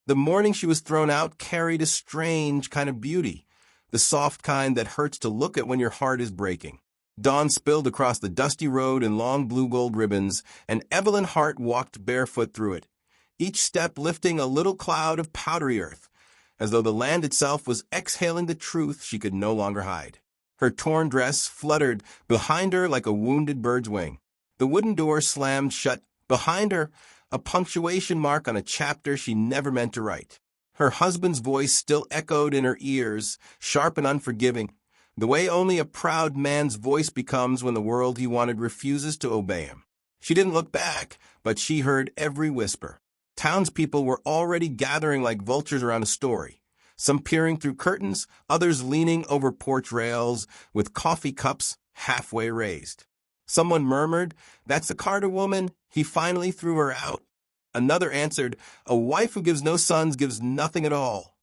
The morning she was thrown out carried a strange kind of beauty, the soft kind that hurts to look at when your heart is breaking. Dawn spilled across the dusty road in long blue gold ribbons, and Evelyn Hart walked barefoot through it, each step lifting a little cloud of powdery earth, as though the land itself was exhaling the truth she could no longer hide. Her torn dress fluttered behind her like a wounded bird's wing. The wooden door slammed shut behind her, a punctuation mark on a chapter she never meant to write. Her husband's voice still echoed in her ears, sharp and unforgiving, the way only a proud man's voice becomes when the world he wanted refuses to obey him. She didn't look back, but she heard every whisper. Townspeople were already gathering like vultures around a story, some peering through curtains, others leaning over porch rails with coffee cups halfway raised. Someone murmured, "That's the Carter woman. He finally threw her out." Another answered, "A wife who gives no sons gives nothing at all."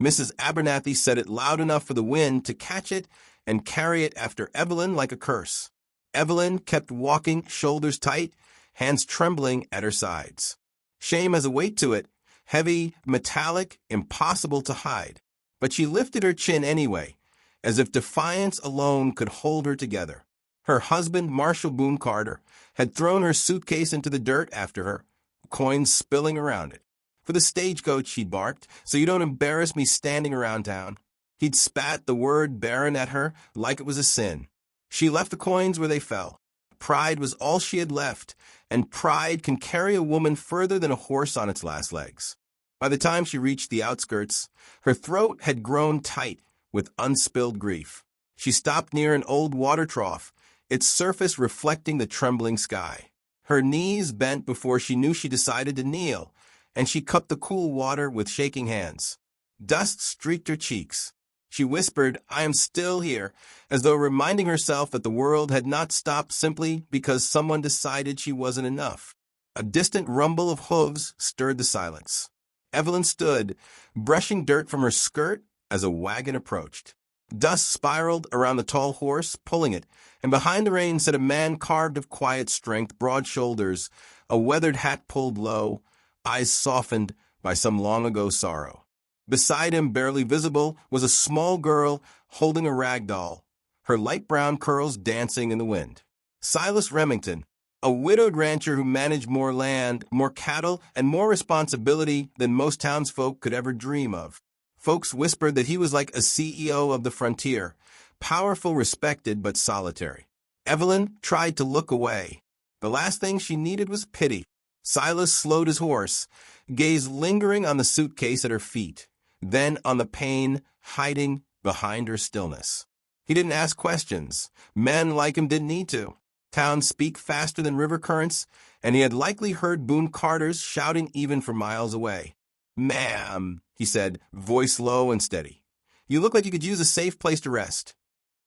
Mrs. Abernathy said it loud enough for the wind to catch it and carry it after Evelyn like a curse. Evelyn kept walking, shoulders tight, hands trembling at her sides. Shame has a weight to it, heavy, metallic, impossible to hide. But she lifted her chin anyway, as if defiance alone could hold her together. Her husband, Marshall Boone Carter, had thrown her suitcase into the dirt after her, coins spilling around it. "For the stagecoach," he'd barked, "so you don't embarrass me standing around town." He'd spat the word Barren at her like it was a sin. She left the coins where they fell. Pride was all she had left, and pride can carry a woman further than a horse on its last legs. By the time she reached the outskirts, her throat had grown tight with unspilled grief. She stopped near an old water trough, its surface reflecting the trembling sky. Her knees bent before she knew she decided to kneel, and she cupped the cool water with shaking hands. Dust streaked her cheeks. She whispered, "I am still here," as though reminding herself that the world had not stopped simply because someone decided she wasn't enough. A distant rumble of hooves stirred the silence. Evelyn stood, brushing dirt from her skirt as a wagon approached. Dust spiraled around the tall horse, pulling it, and behind the reins sat a man carved of quiet strength, broad shoulders, a weathered hat pulled low, eyes softened by some long-ago sorrow. Beside him, barely visible, was a small girl holding a rag doll, her light brown curls dancing in the wind. Silas Remington, a widowed rancher who managed more land, more cattle, and more responsibility than most townsfolk could ever dream of. Folks whispered that he was like a CEO of the frontier, powerful, respected, but solitary. Evelyn tried to look away. The last thing she needed was pity. Silas slowed his horse, gaze lingering on the suitcase at her feet, then on the pain hiding behind her stillness. He didn't ask questions. Men like him didn't need to. Towns speak faster than river currents, and he had likely heard Boone Carter's shouting even for miles away. "Ma'am," he said, voice low and steady, "you look like you could use a safe place to rest."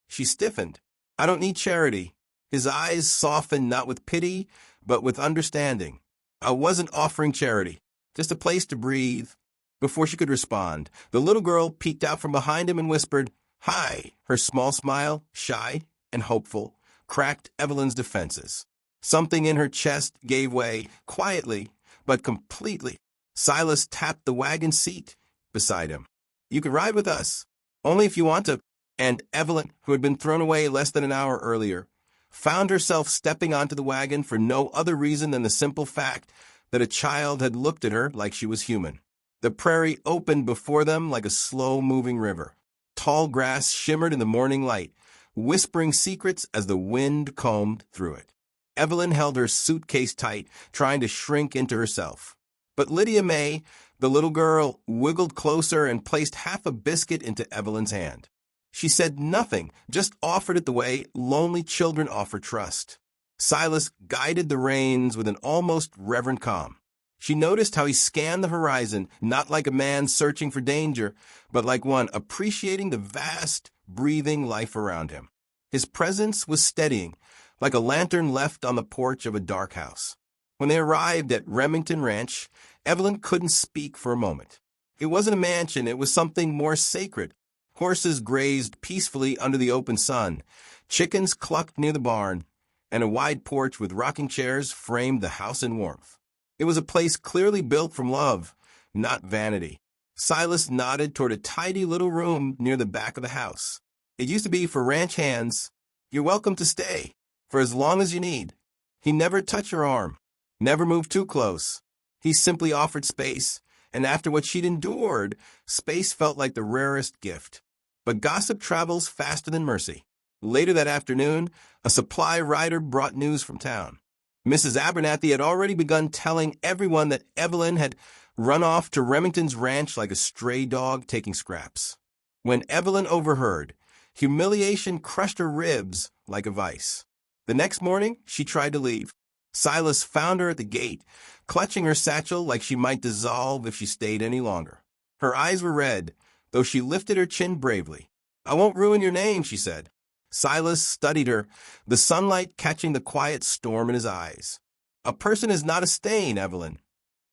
She stiffened. "I don't need charity." His eyes softened not with pity, but with understanding. "I wasn't offering charity, just a place to breathe." Before she could respond, the little girl peeked out from behind him and whispered, "Hi." Her small smile, shy and hopeful, cracked Evelyn's defenses. Something in her chest gave way, quietly, but completely. Silas tapped the wagon seat beside him. "You can ride with us, only if you want to." And Evelyn, who had been thrown away less than an hour earlier, found herself stepping onto the wagon for no other reason than the simple fact that a child had looked at her like she was human. The prairie opened before them like a slow-moving river. Tall grass shimmered in the morning light, whispering secrets as the wind combed through it. Evelyn held her suitcase tight, trying to shrink into herself. But Lydia May, the little girl, wiggled closer and placed half a biscuit into Evelyn's hand. She said nothing, just offered it the way lonely children offer trust. Silas guided the reins with an almost reverent calm. She noticed how he scanned the horizon, not like a man searching for danger, but like one appreciating the vast, breathing life around him. His presence was steadying, like a lantern left on the porch of a dark house. When they arrived at Remington Ranch, Evelyn couldn't speak for a moment. It wasn't a mansion, it was something more sacred. Horses grazed peacefully under the open sun, chickens clucked near the barn, and a wide porch with rocking chairs framed the house in warmth. It was a place clearly built from love, not vanity. Silas nodded toward a tidy little room near the back of the house. It used to be for ranch hands. You're welcome to stay, for as long as you need. He never touched her arm, never moved too close. He simply offered space, and after what she'd endured, space felt like the rarest gift. But gossip travels faster than mercy. Later that afternoon, a supply rider brought news from town. Mrs. Abernathy had already begun telling everyone that Evelyn had run off to Remington's ranch like a stray dog taking scraps. When Evelyn overheard, humiliation crushed her ribs like a vice. The next morning, she tried to leave. Silas found her at the gate, clutching her satchel like she might dissolve if she stayed any longer. Her eyes were red, though she lifted her chin bravely. "I won't ruin your name," she said. Silas studied her, the sunlight catching the quiet storm in his eyes. "A person is not a stain, Evelyn."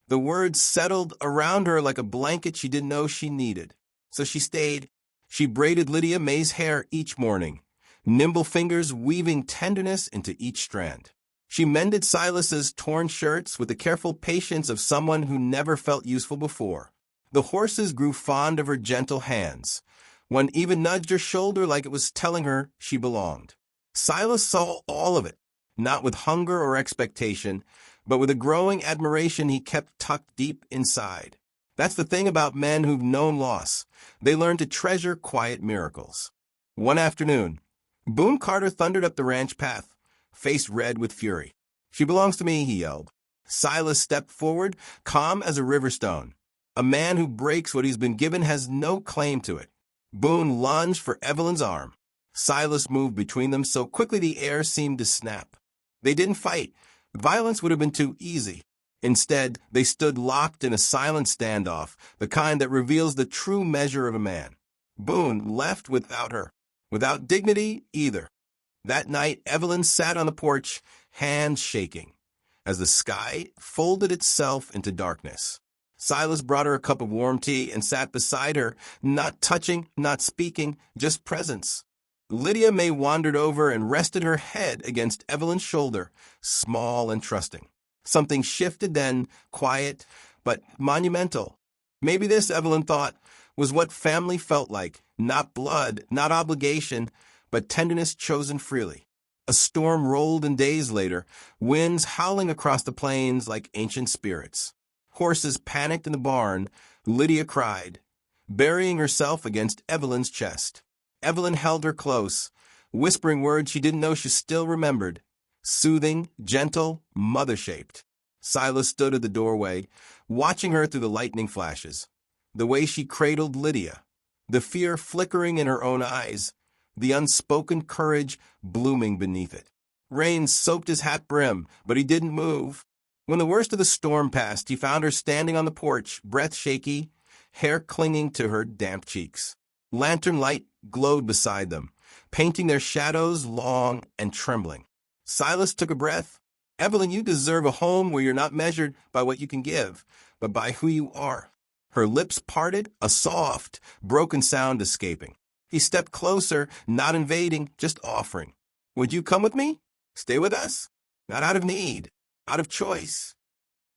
The words settled around her like a blanket she didn't know she needed. So she stayed. She braided Lydia May's hair each morning, nimble fingers weaving tenderness into each strand. She mended Silas's torn shirts with the careful patience of someone who never felt useful before. The horses grew fond of her gentle hands. One even nudged her shoulder like it was telling her she belonged. Silas saw all of it, not with hunger or expectation, but with a growing admiration he kept tucked deep inside. That's the thing about men who've known loss. They learn to treasure quiet miracles. One afternoon, Boone Carter thundered up the ranch path, face red with fury. "She belongs to me," he yelled. Silas stepped forward, calm as a river stone. A man who breaks what he's been given has no claim to it. Boone lunged for Evelyn's arm. Silas moved between them so quickly the air seemed to snap. They didn't fight. Violence would have been too easy. Instead, they stood locked in a silent standoff, the kind that reveals the true measure of a man. Boone left without her, without dignity either. That night, Evelyn sat on the porch, hands shaking, as the sky folded itself into darkness. Silas brought her a cup of warm tea and sat beside her, not touching, not speaking, just presence. Lydia May wandered over and rested her head against Evelyn's shoulder, small and trusting. Something shifted then, quiet, but monumental. Maybe this, Evelyn thought, was what family felt like, not blood, not obligation, but tenderness chosen freely. A storm rolled in days later, winds howling across the plains like ancient spirits. Horses panicked in the barn. Lydia cried, burying herself against Evelyn's chest. Evelyn held her close, whispering words she didn't know she still remembered. Soothing, gentle, mother-shaped. Silas stood at the doorway, watching her through the lightning flashes. The way she cradled Lydia, the fear flickering in her own eyes, the unspoken courage blooming beneath it. Rain soaked his hat brim, but he didn't move. When the worst of the storm passed, he found her standing on the porch, breath shaky, hair clinging to her damp cheeks. Lantern light glowed beside them, painting their shadows long and trembling. Silas took a breath. "Evelyn, you deserve a home where you're not measured by what you can give, but by who you are." Her lips parted, a soft, broken sound escaping. He stepped closer, not invading, just offering. "Would you come with me? Stay with us? Not out of need, out of choice."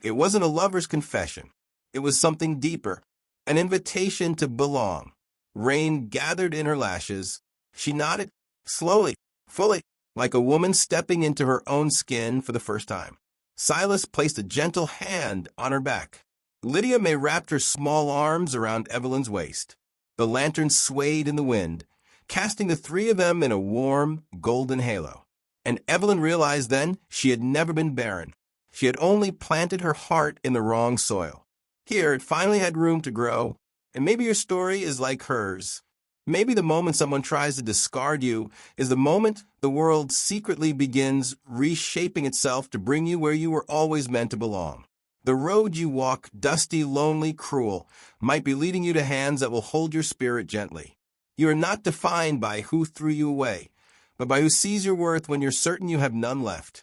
It wasn't a lover's confession. It was something deeper, an invitation to belong. Rain gathered in her lashes. She nodded, slowly, fully, like a woman stepping into her own skin for the first time. Silas placed a gentle hand on her back. Lydia May wrapped her small arms around Evelyn's waist. The lantern swayed in the wind, casting the three of them in a warm, golden halo. And Evelyn realized then she had never been barren. She had only planted her heart in the wrong soil. Here, it finally had room to grow. And maybe your story is like hers. Maybe the moment someone tries to discard you is the moment the world secretly begins reshaping itself to bring you where you were always meant to belong. The road you walk, dusty, lonely, cruel, might be leading you to hands that will hold your spirit gently. You are not defined by who threw you away, but by who sees your worth when you're certain you have none left.